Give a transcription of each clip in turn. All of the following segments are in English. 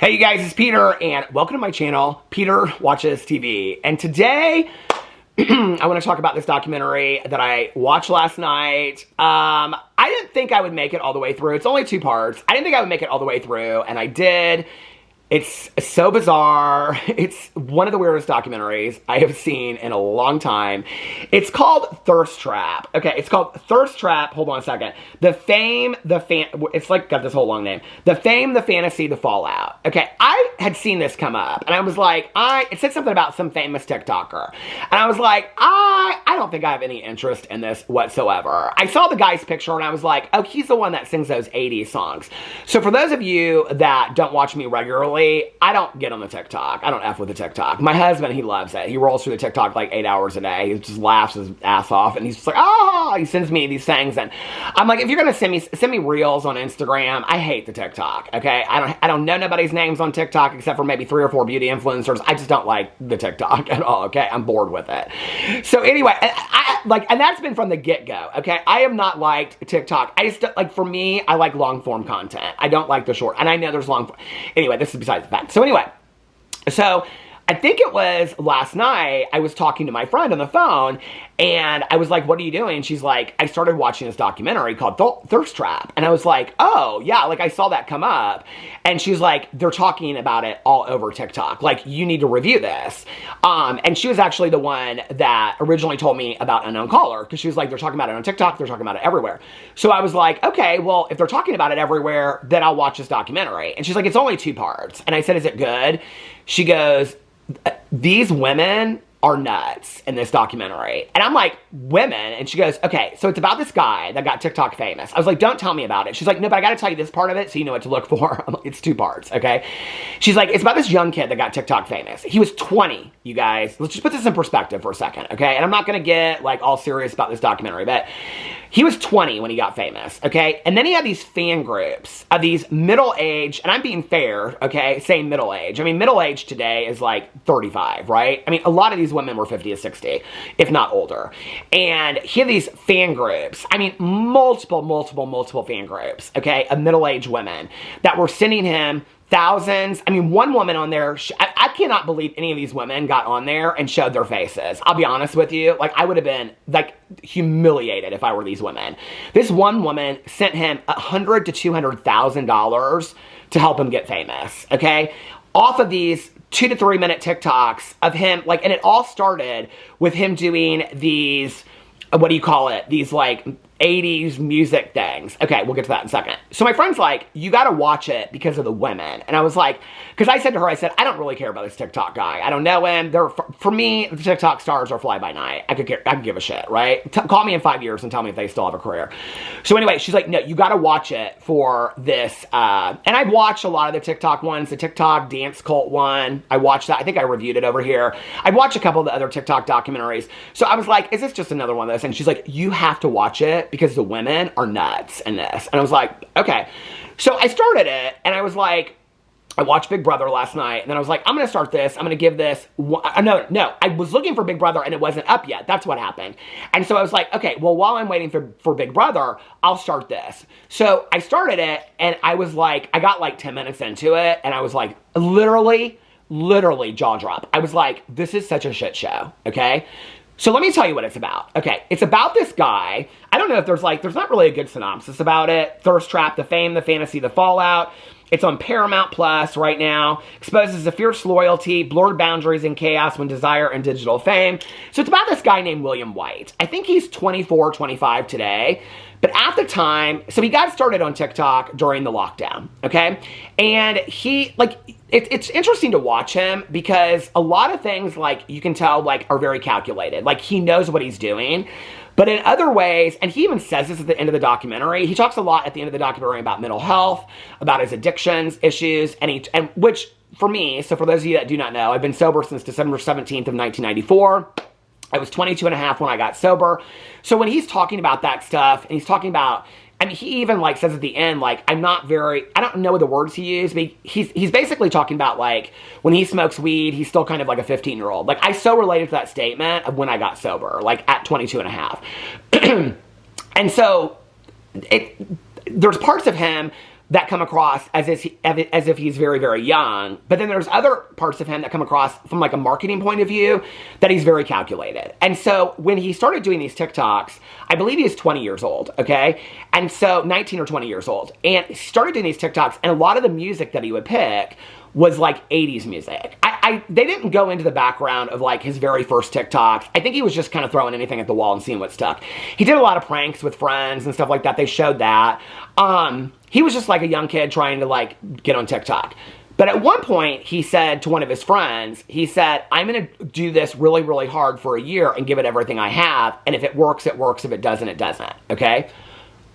Hey you guys, it's Peter, and welcome to my channel, Peter Watches TV. And today, I want to talk about this documentary that I watched last night. I didn't think I would make it all the way through. It's only 2 parts. I didn't think I would make it all the way through, and I did. It's so bizarre. It's one of the weirdest documentaries I have seen in a long time. It's called Thirst Trap. Okay, it's called Thirst Trap. Hold on a second. It's like got this whole long name. The Fame, the Fantasy, the Fallout. Okay, I had seen this come up, and I was like, it said something about some famous TikToker. And I was like, I don't think I have any interest in this whatsoever. I saw the guy's picture, and I was like, oh, he's the one that sings those 80s songs. So for those of you that don't watch me regularly, I don't get on the TikTok. I don't F with the TikTok. My husband, he loves it. He rolls through the TikTok like 8 hours a day. He just laughs his ass off, and he's just like, oh, he sends me these things, and I'm like, if you're gonna send me reels on Instagram, I hate the TikTok. Okay, I don't know nobody's names on TikTok except for maybe 3 or 4 beauty influencers. I just don't like the TikTok at all. Okay, I'm bored with it. So anyway, and that's been from the get-go. Okay, I have not liked TikTok. I just like, for me, I like long-form content. I don't like the short, and I know there's long. Anyway, this is besides the fact. So anyway, I think it was last night, I was talking to my friend on the phone, and I was like, what are you doing? She's like, I started watching this documentary called Thirst Trap. And I was like, oh, yeah, like I saw that come up. And she's like, they're talking about it all over TikTok. Like, you need to review this. And she was actually the one that originally told me about Unknown Caller, because she was like, they're talking about it on TikTok, they're talking about it everywhere. So I was like, okay, well, if they're talking about it everywhere, then I'll watch this documentary. And she's like, it's only 2 parts. And I said, is it good? She goes, these women are nuts in this documentary. And I'm like, women? And she goes, okay, so it's about this guy that got TikTok famous. I was like, don't tell me about it. She's like, no, but I gotta tell you this part of it so you know what to look for. I'm like, it's 2 parts, okay? She's like, it's about this young kid that got TikTok famous. He was 20, you guys. Let's just put this in perspective for a second, okay? And I'm not gonna get like all serious about this documentary, but he was 20 when he got famous, okay? And then he had these fan groups of these middle-aged, and I'm being fair, okay, saying middle-age. I mean, middle-age today is like 35, right? I mean, a lot of these women were 50 to 60, if not older. And he had these fan groups, I mean, multiple fan groups, okay, of middle-aged women that were sending him thousands. I mean, one woman on there, I cannot believe any of these women got on there and showed their faces. I'll be honest with you. Like, I would have been, like, humiliated if I were these women. This one woman sent him $100,000 to $200,000 to help him get famous, okay? Off of these 2 to 3 minute TikToks of him, like, and it all started with him doing these, what do you call it? These, like, 80s music things. Okay, we'll get to that in a second. So my friend's like, you gotta watch it because of the women. And I was like, because I said to her, I said, I don't really care about this TikTok guy. I don't know him. For me, the TikTok stars are fly by night. I could give a shit, right? Call me in 5 years and tell me if they still have a career. So anyway, she's like, no, you gotta watch it for this. And I've watched a lot of the TikTok ones, the TikTok dance cult one. I watched that. I think I reviewed it over here. I've watched a couple of the other TikTok documentaries. So I was like, is this just another one of those things? She's like, you have to watch it because the women are nuts in this. And I was like, okay. So I started it, and I was like, I watched Big Brother last night, and then I was like, I'm going to start this. I'm going to give this, no, I was looking for Big Brother, and it wasn't up yet. That's what happened. And so I was like, okay, well, while I'm waiting for Big Brother, I'll start this. So I started it, and I was like, I got like 10 minutes into it, and I was like, literally jaw drop. I was like, this is such a shit show, okay? So let me tell you what it's about. Okay, it's about this guy. I don't know if there's not really a good synopsis about it. Thirst Trap, the Fame, the Fantasy, the Fallout. It's on Paramount Plus right now. Exposes a fierce loyalty, blurred boundaries, and chaos when desire and digital fame. So it's about this guy named William White. I think he's 24, 25 today. But at the time, so he got started on TikTok during the lockdown, okay? And he, like, it's interesting to watch him because a lot of things, like, you can tell, like, are very calculated. Like, he knows what he's doing. But in other ways, and he even says this at the end of the documentary, he talks a lot at the end of the documentary about mental health, about his addictions, issues, and which, for me, so for those of you that do not know, I've been sober since December 17th of 1994. I was 22 and a half when I got sober. So when he's talking about that stuff, and he's talking about, I mean, he even, like, says at the end, like, I don't know the words he used, but he's basically talking about, like, when he smokes weed, he's still kind of like a 15-year-old. Like, I so related to that statement of when I got sober, like, at 22 and a half. And so, there's parts of him that come across as if he's very, very young. But then there's other parts of him that come across from like a marketing point of view that he's very calculated. And so when he started doing these TikToks, I believe he was 20 years old, okay? And so 19 or 20 years old. And he started doing these TikToks, and a lot of the music that he would pick was like 80s music. They didn't go into the background of like his very first TikToks. I think he was just kind of throwing anything at the wall and seeing what stuck. He did a lot of pranks with friends and stuff like that. They showed that. He was just like a young kid trying to like get on TikTok. But at one point, he said to one of his friends, he said, I'm going to do this really, really hard for a year and give it everything I have. And if it works, it works. If it doesn't, it doesn't. Okay?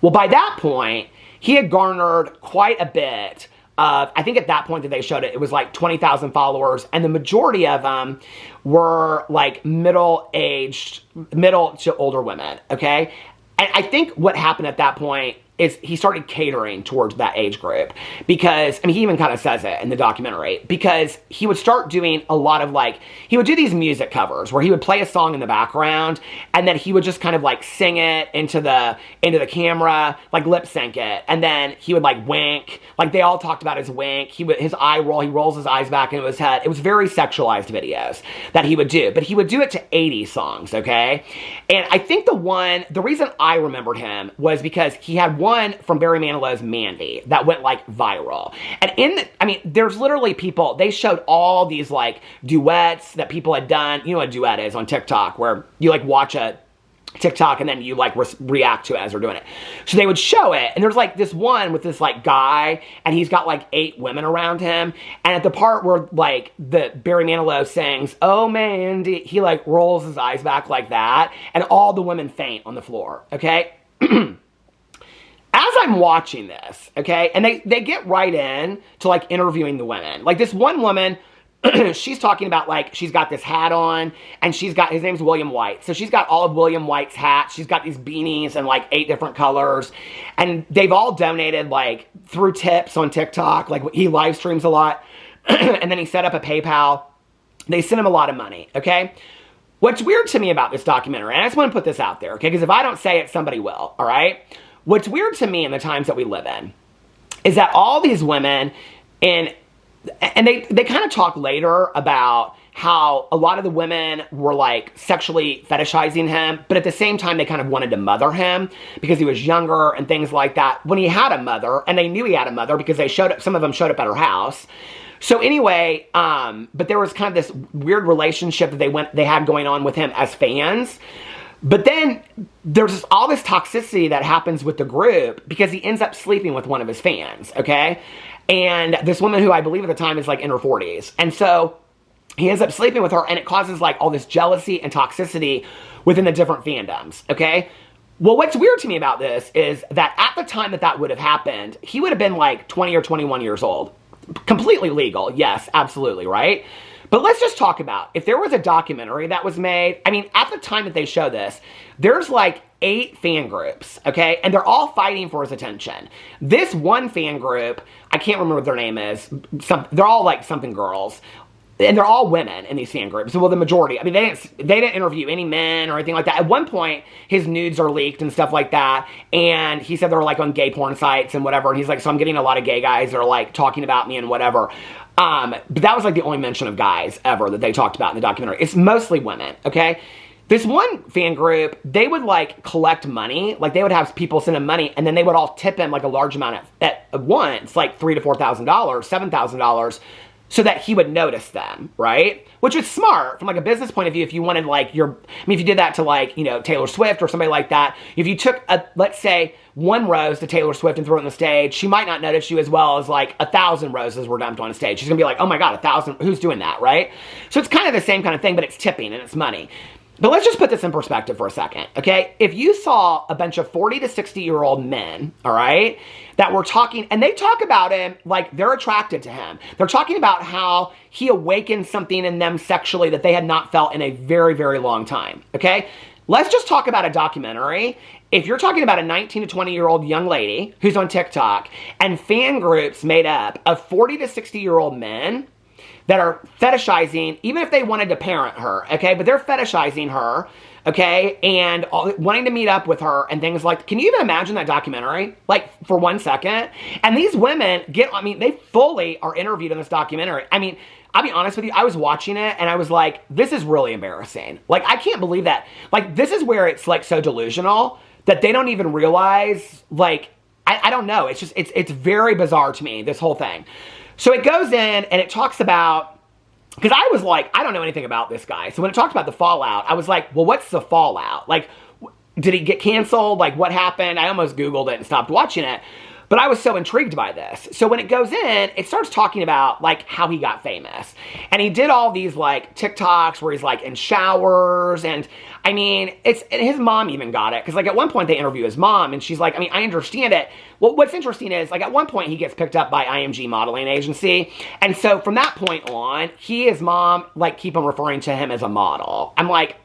Well, by that point, he had garnered quite a bit. I think at that point that they showed it, it was like 20,000 followers, and the majority of them were like middle to older women, okay? And I think what happened at that point is he started catering towards that age group because, I mean, he even kind of says it in the documentary, because he would start doing a lot of like, he would do these music covers where he would play a song in the background and then he would just kind of like sing it into the camera, like lip sync it. And then he would like wink, like they all talked about his wink. His eye roll, he rolls his eyes back into his head. It was very sexualized videos that he would do, but he would do it to 80 songs, okay? And I think the reason I remembered him was because he had one from Barry Manilow's Mandy that went like viral. And there's literally people, they showed all these like duets that people had done. You know what a duet is on TikTok, where you like watch a TikTok and then you like react to it as they're doing it. So they would show it, and there's like this one with this like guy, and he's got like 8 women around him, and at the part where like the Barry Manilow sings, "Oh Mandy," he like rolls his eyes back like that, and all the women faint on the floor, okay? As I'm watching this, okay, and they get right in to like interviewing the women. Like this one woman, she's talking about like, she's got this hat on, and his name's William White. So she's got all of William White's hats. She's got these beanies in like 8 different colors, and they've all donated like through tips on TikTok. Like he live streams a lot, and then he set up a PayPal. They sent him a lot of money, okay? What's weird to me about this documentary, and I just want to put this out there, okay, because if I don't say it, somebody will, all right? What's weird to me in the times that we live in is that all these women, and they kind of talk later about how a lot of the women were like sexually fetishizing him, but at the same time they kind of wanted to mother him because he was younger and things like that. When he had a mother, and they knew he had a mother because some of them showed up at her house. So anyway, but there was kind of this weird relationship that they had going on with him as fans. But then there's all this toxicity that happens with the group because he ends up sleeping with one of his fans, okay? And this woman who I believe at the time is like in her 40s. And so he ends up sleeping with her, and it causes like all this jealousy and toxicity within the different fandoms, okay? Well, what's weird to me about this is that at the time that would have happened, he would have been like 20 or 21 years old. Completely legal, yes, absolutely, right? But let's just talk about, if there was a documentary that was made, I mean, at the time that they show this, there's like 8 fan groups, okay? And they're all fighting for his attention. This one fan group, I can't remember what their name is, they're all like something girls. And they're all women in these fan groups. Well, the majority. I mean, they didn't interview any men or anything like that. At one point, his nudes are leaked and stuff like that. And he said they were like on gay porn sites and whatever. And he's like, so I'm getting a lot of gay guys that are like talking about me and whatever. But that was like the only mention of guys ever that they talked about in the documentary. It's mostly women, okay? This one fan group, they would like collect money. Like they would have people send him money, and then they would all tip him like a large amount at once, like $3,000 to $4,000, $7,000, so that he would notice them, right? Which was smart from like a business point of view. If you wanted like if you did that to like, you know, Taylor Swift or somebody like that, if you took let's say 1 rose to Taylor Swift and threw it on the stage, she might not notice you as well as like 1,000 roses were dumped on a stage. She's gonna be like, oh my God, 1,000, who's doing that, right? So it's kind of the same kind of thing, but it's tipping and it's money. But let's just put this in perspective for a second, okay? If you saw a bunch of 40 to 60-year-old men, all right, that were talking, and they talk about him like they're attracted to him. They're talking about how he awakened something in them sexually that they had not felt in a very, very long time, okay? Let's just talk about a documentary. If you're talking about a 19 to 20-year-old young lady who's on TikTok and fan groups made up of 40 to 60-year-old men, that are fetishizing, even if they wanted to parent her, okay? But they're fetishizing her, okay? And wanting to meet up with her and things like, can you even imagine that documentary? Like, for 1 second? And these women they fully are interviewed in this documentary. I mean, I'll be honest with you, I was watching it and I was like, this is really embarrassing. Like, I can't believe that. Like, this is where it's like so delusional that they don't even realize, like, I don't know. It's just, it's very bizarre to me, this whole thing. So it goes in and it talks about, because I was like, I don't know anything about this guy. So when it talked about the fallout, I was like, well, what's the fallout? Like, did he get canceled? Like, what happened? I almost Googled it and stopped watching it. But I was so intrigued by this. So when it goes in, it starts talking about, like, how he got famous. And he did all these, like, TikToks where he's, like, in showers. And, I mean, and his mom even got it. Because, like, at one point they interview his mom. And she's like, I mean, I understand it. Well, what's interesting is, like, at one point he gets picked up by IMG Modeling Agency. And so from that point on, his mom, like, keep on referring to him as a model. I'm like,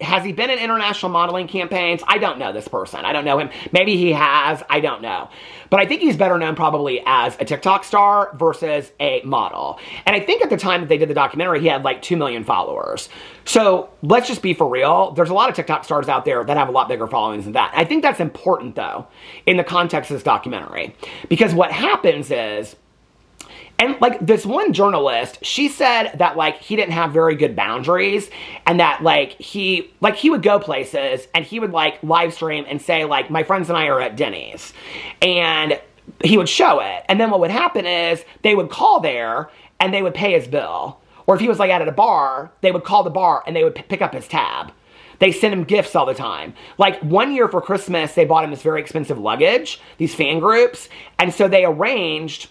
has he been in international modeling campaigns? I don't know this person. I don't know him. Maybe he has. I don't know. But I think he's better known probably as a TikTok star versus a model. And I think at the time that they did the documentary, he had like 2 million followers. So let's just be for real. There's a lot of TikTok stars out there that have a lot bigger followings than that. I think that's important though, in the context of this documentary. Because what happens is, and like this one journalist, she said that like he didn't have very good boundaries and that like he would go places and he would like live stream and say like, my friends and I are at Denny's, and he would show it. And then what would happen is they would call there and they would pay his bill. Or if he was like out at a bar, they would call the bar and they would pick up his tab. They sent him gifts all the time. Like one year for Christmas, they bought him this very expensive luggage, these fan groups. And so they arranged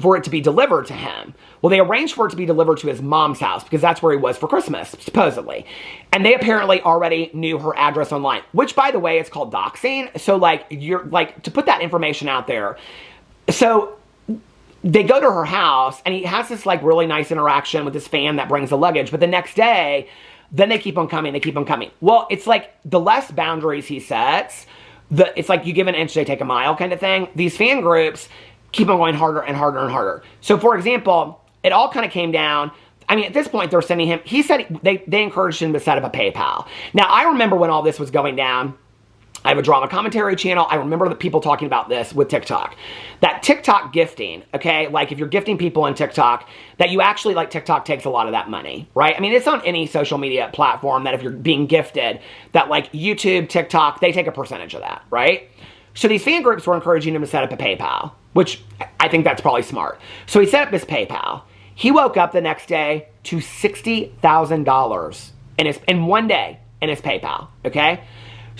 for it to be delivered to him. Well, they arranged for it to be delivered to his mom's house because that's where he was for Christmas, supposedly. And they apparently already knew her address online, which by the way, it's called doxing. So like, you're like, to put that information out there. So they go to her house and he has this like really nice interaction with this fan that brings the luggage. But the next day, then they keep on coming, they keep on coming. Well, it's like the less boundaries he sets, it's like you give an inch, they take a mile kind of thing. These fan groups keep on going harder and harder and harder. So for example, it all kind of came down, I mean, at this point they're sending him, he said they encouraged him to set up a PayPal. Now I remember when all this was going down, I have a drama commentary channel. I remember the people talking about this with TikTok. That TikTok gifting, okay? Like if you're gifting people on TikTok, that you actually, like TikTok takes a lot of that money, right? I mean, it's on any social media platform that if you're being gifted, that like YouTube, TikTok, they take a percentage of that, right? So these fan groups were encouraging him to set up a PayPal, which I think that's probably smart. So he set up this PayPal. He woke up the next day to $60,000 in one day in his PayPal, okay?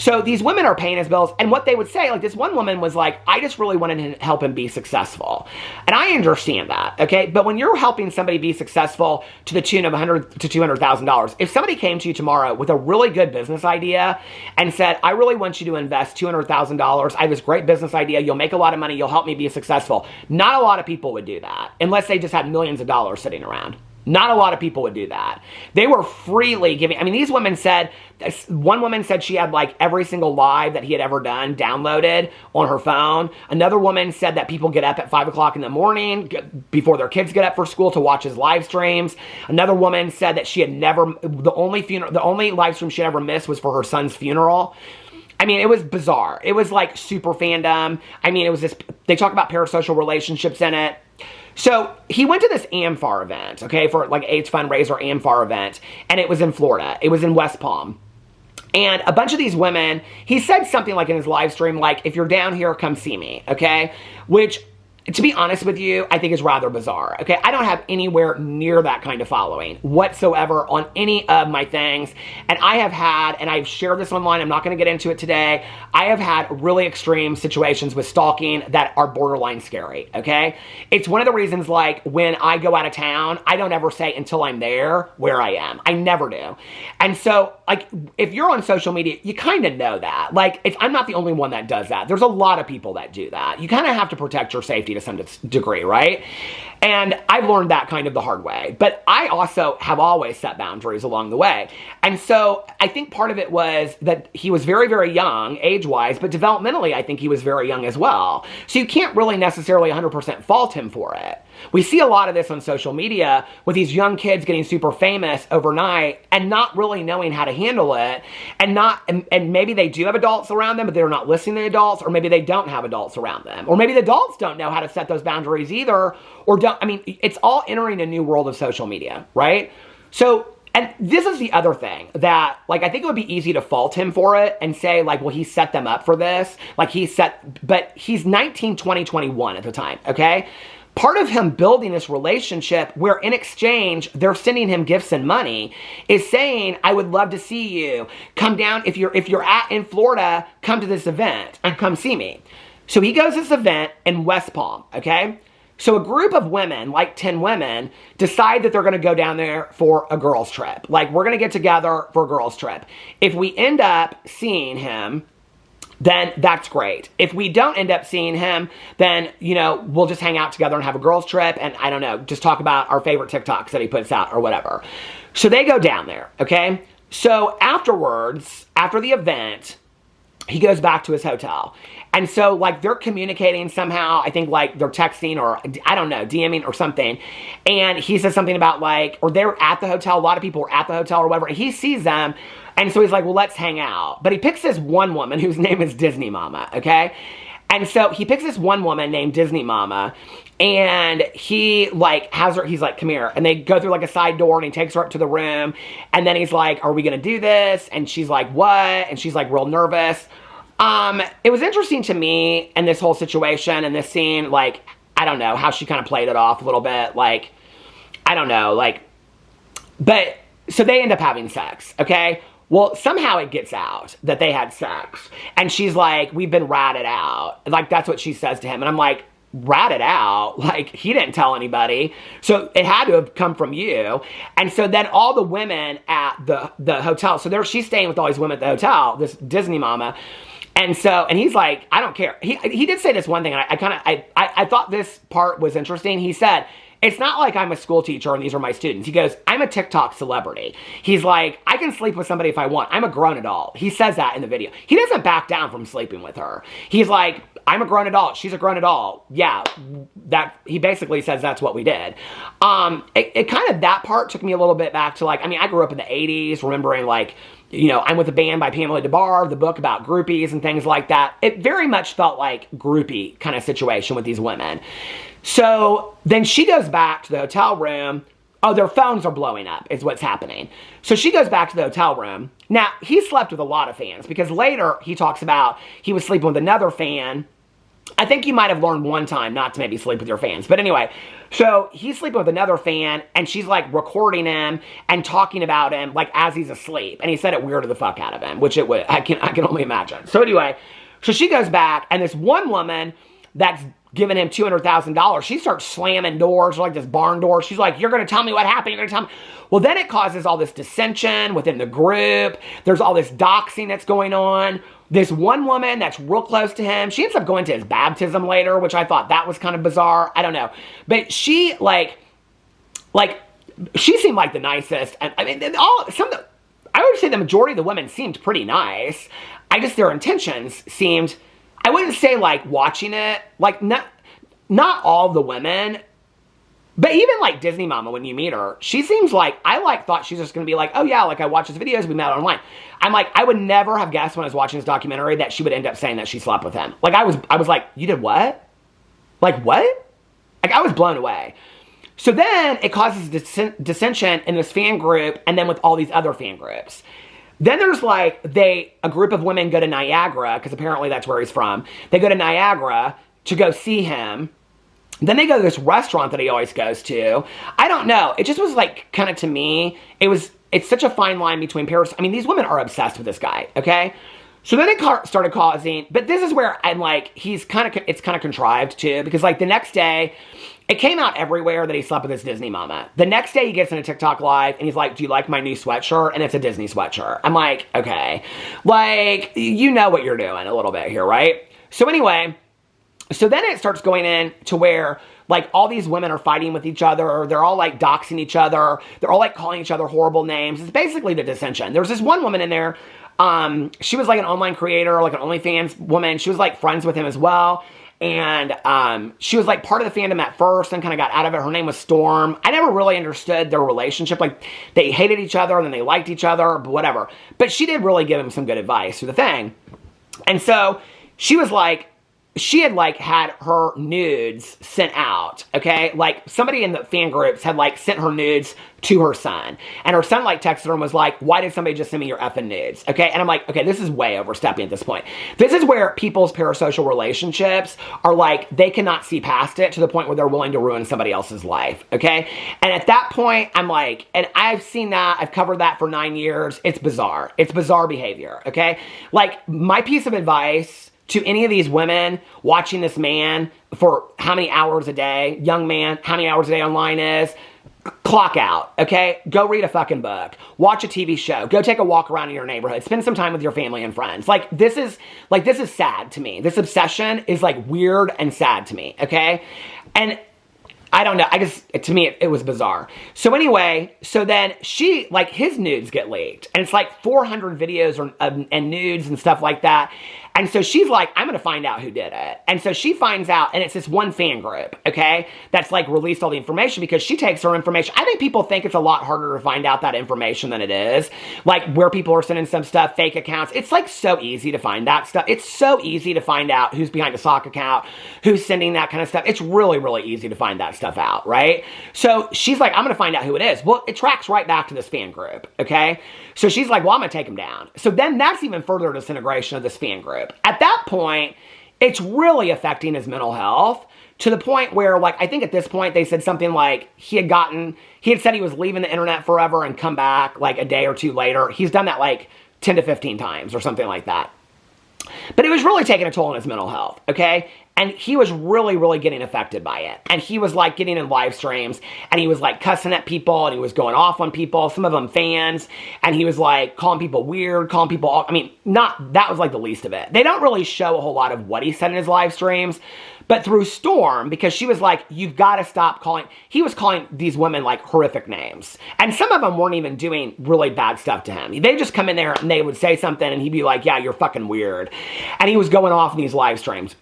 So these women are paying his bills, and what they would say, like this one woman was like, I just really wanted to help him be successful. And I understand that, okay? But when you're helping somebody be successful to the tune of $100,000 to $200,000, if somebody came to you tomorrow with a really good business idea and said, I really want you to invest $200,000, I have this great business idea, you'll make a lot of money, you'll help me be successful. Not a lot of people would do that, unless they just had millions of dollars sitting around. Not a lot of people would do that. They were freely giving. I mean, these women said, one woman said she had like every single live that he had ever done downloaded on her phone. Another woman said that people get up at 5 o'clock in the morning before their kids get up for school to watch his live streams. Another woman said that she had never, the only live stream she had ever missed was for her son's funeral. I mean, it was bizarre. It was like super fandom. I mean, it was this, they talk about parasocial relationships in it. So he went to this AmFAR event, okay, for like AIDS fundraiser AmFAR event, and it was in Florida. It was in West Palm. And a bunch of these women, he said something like in his live stream, like, if you're down here, come see me, okay? Which, to be honest with you, I think is rather bizarre, okay? I don't have anywhere near that kind of following whatsoever on any of my things. And I have had, and I've shared this online, I'm not gonna get into it today, I have had really extreme situations with stalking that are borderline scary, okay? It's one of the reasons, like, when I go out of town, I don't ever say until I'm there where I am. I never do. And so, like, if you're on social media, you kind of know that. Like, I'm not the only one that does that. There's a lot of people that do that. You kind of have to protect your safety to some degree, right? And I've learned that kind of the hard way. But I also have always set boundaries along the way. And so I think part of it was that he was very, very young, age-wise, but developmentally, I think he was very young as well. So you can't really necessarily 100% fault him for it. We see a lot of this on social media with these young kids getting super famous overnight and not really knowing how to handle it, and maybe they do have adults around them, but they're not listening to the adults, or maybe they don't have adults around them, or maybe the adults don't know how to set those boundaries either, or don't. I mean, it's all entering a new world of social media, right? So, and this is the other thing that, like, I think it would be easy to fault him for it and say, like, well, he set them up for this. Like, but he's 19, 20, 21 at the time, okay? Part of him building this relationship where in exchange, they're sending him gifts and money is saying, I would love to see you. Come down, if you're in Florida, come to this event and come see me. So he goes to this event in West Palm, okay? So a group of women, like 10 women, decide that they're going to go down there for a girls' trip. Like, we're going to get together for a girls' trip. If we end up seeing him, then that's great. If we don't end up seeing him, then, you know, we'll just hang out together and have a girls' trip and, I don't know, just talk about our favorite TikToks that he puts out or whatever. So they go down there, okay? So afterwards, after the event, he goes back to his hotel. And so, like, they're communicating somehow. I think, like, they're texting or, I don't know, DMing or something. And he says something about, like, or they're at the hotel. A lot of people were at the hotel or whatever. And he sees them. And so he's like, well, let's hang out. But he picks this one woman whose name is Disney Mama, okay? And so he picks this one woman named Disney Mama. And he, like, has her, he's like, come here. And they go through, like, a side door, and he takes her up to the room. And then he's like, are we going to do this? And she's like, what? And she's, like, real nervous. It was interesting to me in this whole situation and this scene, like, I don't know, how she kind of played it off a little bit, like, I don't know, like, but, so they end up having sex, okay? Well, somehow it gets out that they had sex, and she's like, we've been ratted out, like, that's what she says to him, and I'm like, ratted out? Like, he didn't tell anybody, so it had to have come from you. And so then all the women at the hotel, so she's staying with all these women at the hotel, this Disney Mama. And so, and he's like, I don't care. He did say this one thing, and I thought this part was interesting. He said, it's not like I'm a school teacher and these are my students. He goes, I'm a TikTok celebrity. He's like, I can sleep with somebody if I want. I'm a grown adult. He says that in the video. He doesn't back down from sleeping with her. He's like, I'm a grown adult. She's a grown adult. Yeah, he basically says that's what we did. It kind of, that part took me a little bit back to, like, I mean, I grew up in the 80s, remembering, like, you know, I'm with a Band by Pamela DeBar, the book about groupies and things like that. It very much felt like groupie kind of situation with these women. So then she goes back to the hotel room. Oh, their phones are blowing up is what's happening. So she goes back to the hotel room. Now, he slept with a lot of fans because later he talks about he was sleeping with another fan. I think you might have learned one time not to maybe sleep with your fans. But anyway, so he's sleeping with another fan, and she's, like, recording him and talking about him, like, as he's asleep. And he said it weirded the fuck out of him, which it would. I can only imagine. So anyway, so she goes back, and this one woman that's giving him $200,000, she starts slamming doors, like this barn door. She's like, you're going to tell me what happened. You're going to tell me. Well, then it causes all this dissension within the group. There's all this doxing that's going on. This one woman that's real close to him, she ends up going to his baptism later, which I thought that was kind of bizarre. I don't know. But she, like, she seemed like the nicest. And I mean, I would say the majority of the women seemed pretty nice. Their intentions seemed, I wouldn't say, like, watching it, like, not all of the women, but even, like, Disney Mama, when you meet her, she seems like, thought she's just going to be like, oh yeah, like, I watch his videos, we met online. I'm like, I would never have guessed when I was watching this documentary that she would end up saying that she slept with him. Like, I was like, you did what? Like, what? Like, I was blown away. So then it causes dissension in this fan group and then with all these other fan groups. Then there's, like, a group of women go to Niagara, because apparently that's where he's from. They go to Niagara to go see him. Then they go to this restaurant that he always goes to. I don't know. It just was, like, kind of, to me, it's such a fine line between Paris. I mean, these women are obsessed with this guy, okay? So then it started causing, but this is where I'm like, it's kind of contrived too, because, like, the next day, it came out everywhere that he slept with his Disney Mama. The next day he gets in a TikTok live and he's like, do you like my new sweatshirt? And it's a Disney sweatshirt. I'm like, okay. Like, you know what you're doing a little bit here, right? So anyway, so then it starts going in to where, like, all these women are fighting with each other. They're all, like, doxing each other. They're all, like, calling each other horrible names. It's basically the dissension. There's this one woman in there. She was, like, an online creator, like an OnlyFans woman. She was, like, friends with him as well. And she was like part of the fandom at first and kind of got out of it. Her name was Storm. I never really understood their relationship. Like, they hated each other and then they liked each other, but whatever. But she did really give him some good advice through the thing. And so she was like, she had like had her nudes sent out, okay? Like, somebody in the fan groups had like sent her nudes to her son. And her son like texted her and was like, why did somebody just send me your effing nudes? Okay, and I'm like, okay, this is way overstepping at this point. This is where people's parasocial relationships are like, they cannot see past it to the point where they're willing to ruin somebody else's life, okay? And at that point, I'm like, and I've seen that, I've covered that for 9 years. It's bizarre. It's bizarre behavior, okay? Like, my piece of advice to any of these women watching this man for how many hours a day, young man, how many hours a day online is, clock out, okay? Go read a fucking book. Watch a TV show. Go take a walk around in your neighborhood. Spend some time with your family and friends. Like, this is sad to me. This obsession is like weird and sad to me, okay? And I don't know. To me, it was bizarre. So anyway, so then she, like, his nudes get leaked. And it's like 400 videos and nudes and stuff like that. And so she's like, I'm going to find out who did it. And so she finds out, and it's this one fan group, okay, that's like released all the information because she takes her information. I think people think it's a lot harder to find out that information than it is. Like, where people are sending some stuff, fake accounts. It's like so easy to find that stuff. It's so easy to find out who's behind a sock account, who's sending that kind of stuff. It's really, really easy to find that stuff out, right? So she's like, I'm going to find out who it is. Well, it tracks right back to this fan group, okay? So she's like, well, I'm going to take him down. So then that's even further disintegration of this fan group. At that point, it's really affecting his mental health to the point where, like, I think at this point they said something like he had said he was leaving the internet forever and come back like a day or two later. He's done that like 10 to 15 times or something like that. But it was really taking a toll on his mental health, okay? And he was really, really getting affected by it. And he was like getting in live streams and he was like cussing at people and he was going off on people, some of them fans. And he was like calling people weird, calling people, that was like the least of it. They don't really show a whole lot of what he said in his live streams. But through Storm, because she was like, you've got to stop calling, he was calling these women like horrific names. And some of them weren't even doing really bad stuff to him. They just come in there and they would say something and he'd be like, yeah, you're fucking weird. And he was going off in these live streams.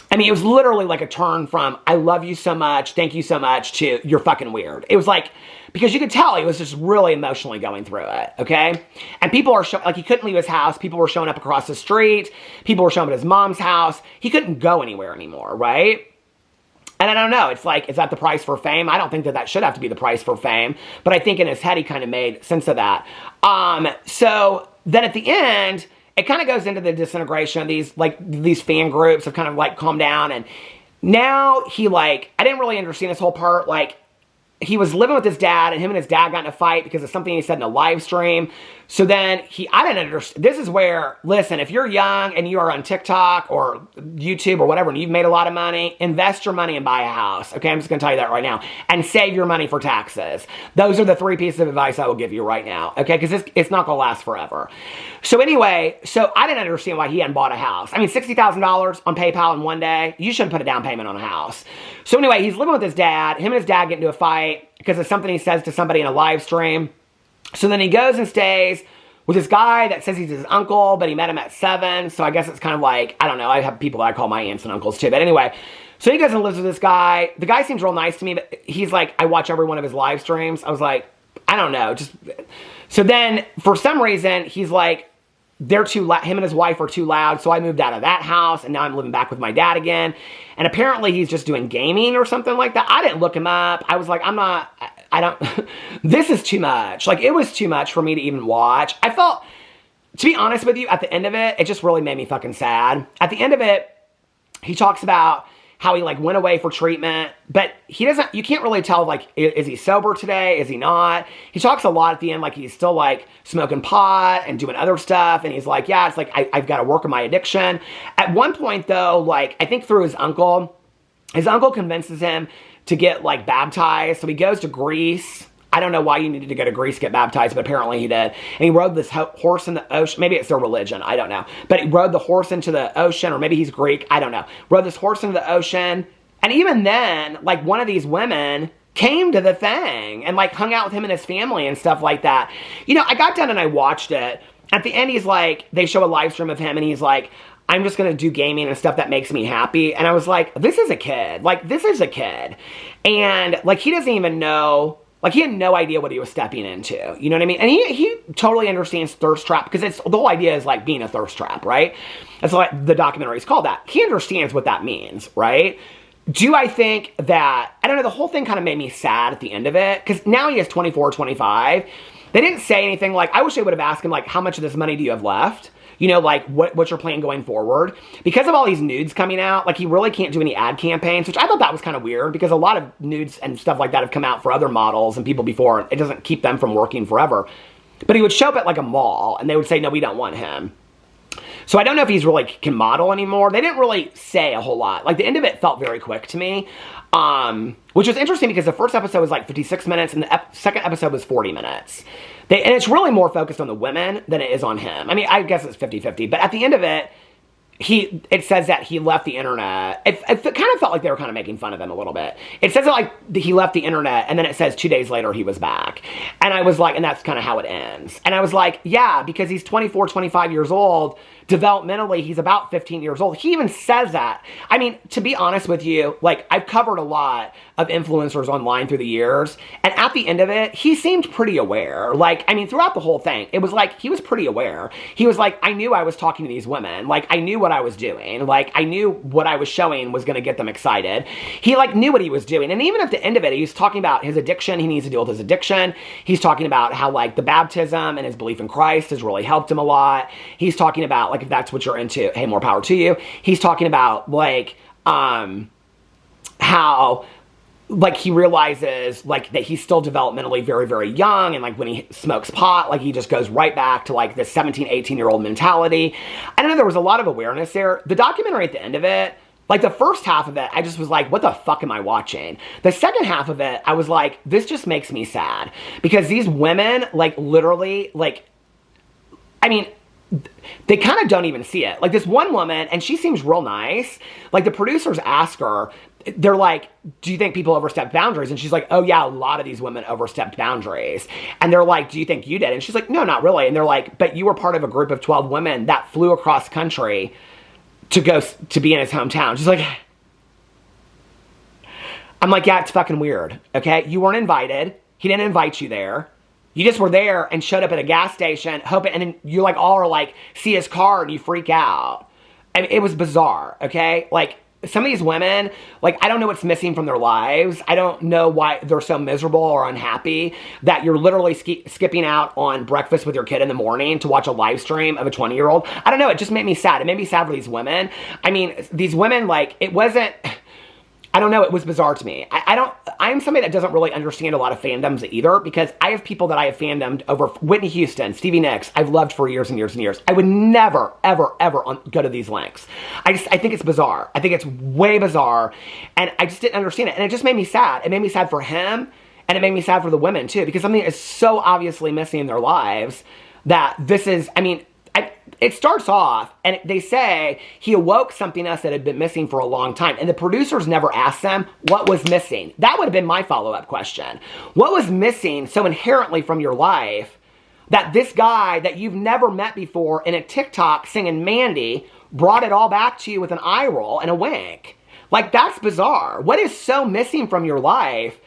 I mean, it was literally like a turn from, I love you so much, thank you so much, to you're fucking weird. It was like, because you could tell he was just really emotionally going through it, okay? And people are, like, he couldn't leave his house. People were showing up across the street. People were showing up at his mom's house. He couldn't go anywhere anymore, right? And I don't know, it's like, is that the price for fame? I don't think that should have to be the price for fame, but I think in his head he kind of made sense of that. So then at the end, it kind of goes into the disintegration of these fan groups have kind of like calmed down. And now he like, I didn't really understand this whole part. Like, he was living with his dad and him and his dad got in a fight because of something he said in a live stream. So then I didn't understand. This is where, listen, if you're young and you are on TikTok or YouTube or whatever and you've made a lot of money, invest your money and buy a house. Okay, I'm just going to tell you that right now. And save your money for taxes. Those are the 3 pieces of advice I will give you right now. Okay, because it's not going to last forever. So anyway, so I didn't understand why he hadn't bought a house. I mean, $60,000 on PayPal in one day, you shouldn't put a down payment on a house. So anyway, he's living with his dad. Him and his dad get into a fight because of something he says to somebody in a live stream. So then he goes and stays with this guy that says he's his uncle, but he met him at 7. So I guess it's kind of like, I don't know, I have people that I call my aunts and uncles too. But anyway, so he goes and lives with this guy. The guy seems real nice to me, but he's like, I watch every one of his live streams. I was like, I don't know. So then for some reason, he's like, they're too loud. Him and his wife are too loud. So I moved out of that house and now I'm living back with my dad again. And apparently he's just doing gaming or something like that. I didn't look him up. I was like, this is too much. Like, it was too much for me to even watch. I felt, to be honest with you, at the end of it, it just really made me fucking sad. At the end of it, he talks about how he like went away for treatment, but you can't really tell, like, is he sober today? Is he not? He talks a lot at the end, like he's still like smoking pot and doing other stuff. And he's like, yeah, it's like, I've got to work on my addiction. At one point though, like, I think through his uncle convinces him to get like baptized. So he goes to Greece. I don't know why you needed to go to Greece to get baptized, but apparently he did. And he rode this horse in the ocean. Maybe it's their religion. I don't know. But he rode the horse into the ocean, or maybe he's Greek. I don't know. Rode this horse into the ocean. And even then, like, one of these women came to the thing and like hung out with him and his family and stuff like that. You know, I got done and I watched it. At the end, he's like, they show a live stream of him and he's like, I'm just going to do gaming and stuff that makes me happy. And I was like, this is a kid. Like, this is a kid. And, like, he doesn't even know, like, he had no idea what he was stepping into. You know what I mean? And he totally understands thirst trap, because it's, the whole idea is, like, being a thirst trap, right? That's what the documentary is called that. He understands what that means, right? Do I think that, I don't know, the whole thing kind of made me sad at the end of it, because now he is 24, 25. They didn't say anything like, I wish they would have asked him, like, how much of this money do you have left? You know, like, what's your plan going forward? Because of all these nudes coming out, like, he really can't do any ad campaigns, which I thought that was kind of weird, because a lot of nudes and stuff like that have come out for other models and people before, and it doesn't keep them from working forever. But he would show up at, like, a mall, and they would say, no, we don't want him. So I don't know if he's really can model anymore. They didn't really say a whole lot. Like, the end of it felt very quick to me, which was interesting, because the first episode was like 56 minutes, and the second episode was 40 minutes. And it's really more focused on the women than it is on him. I mean, I guess it's 50-50, but at the end of it, it says that he left the internet. It kind of felt like they were kind of making fun of him a little bit. It says that, like, he left the internet, and then it says 2 days later he was back. And I was like, and that's kind of how it ends. And I was like, yeah, because he's 24, 25 years old. Developmentally, he's about 15 years old. He even says that. I mean, to be honest with you, like, I've covered a lot of influencers online through the years, and at the end of it, he seemed pretty aware. Like, I mean, throughout the whole thing, it was like, he was pretty aware. He was like, I knew I was talking to these women. Like, I knew what I was doing. Like, I knew what I was showing was going to get them excited. He, like, knew what he was doing. And even at the end of it, he was talking about his addiction. He needs to deal with his addiction. He's talking about how, like, the baptism and his belief in Christ has really helped him a lot. He's talking about, like, if that's what you're into, hey, more power to you. He's talking about, like, how, like, he realizes, like, that he's still developmentally very, very young, and, like, when he smokes pot, like, he just goes right back to, like, this 17, 18-year-old mentality. I don't know, there was a lot of awareness there. The documentary at the end of it, like, the first half of it, I just was like, what the fuck am I watching? The second half of it, I was like, this just makes me sad. Because these women, like, literally, like, I mean, they kind of don't even see it. Like, this one woman, and she seems real nice. Like, the producers ask her, they're like, do you think people overstep boundaries? And she's like, oh yeah, a lot of these women overstepped boundaries. And they're like, do you think you did? And she's like, no, not really. And they're like, but you were part of a group of 12 women that flew across country to go to be in his hometown. She's like, I'm like, yeah, it's fucking weird, okay? You weren't invited. He didn't invite you there. You just were there and showed up at a gas station, hoping, and then you, like, all are like, see his car and you freak out. I mean, it was bizarre, okay? Like, some of these women, like, I don't know what's missing from their lives. I don't know why they're so miserable or unhappy that you're literally skipping out on breakfast with your kid in the morning to watch a live stream of a 20-year-old. I don't know. It just made me sad. It made me sad for these women. I mean, these women, like, it wasn't... I don't know, it was bizarre to me. I'm somebody that doesn't really understand a lot of fandoms either, because I have people that I have fandomed over Whitney Houston, Stevie Nicks, I've loved for years and years and years. I would never, ever, ever go to these lengths. I think it's bizarre. I think it's way bizarre, and I just didn't understand it, and it just made me sad. It made me sad for him, and it made me sad for the women too, because something is so obviously missing in their lives that this is, I mean, it starts off, and they say he awoke something else that had been missing for a long time. And the producers never asked them what was missing. That would have been my follow-up question. What was missing so inherently from your life that this guy that you've never met before in a TikTok singing Mandy brought it all back to you with an eye roll and a wink? Like, that's bizarre. What is so missing from your life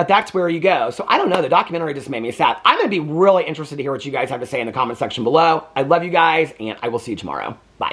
that's where you go? So I don't know, the documentary just made me sad. I'm going to be really interested to hear what you guys have to say in the comment section below. I love you guys, and I will see you tomorrow. Bye.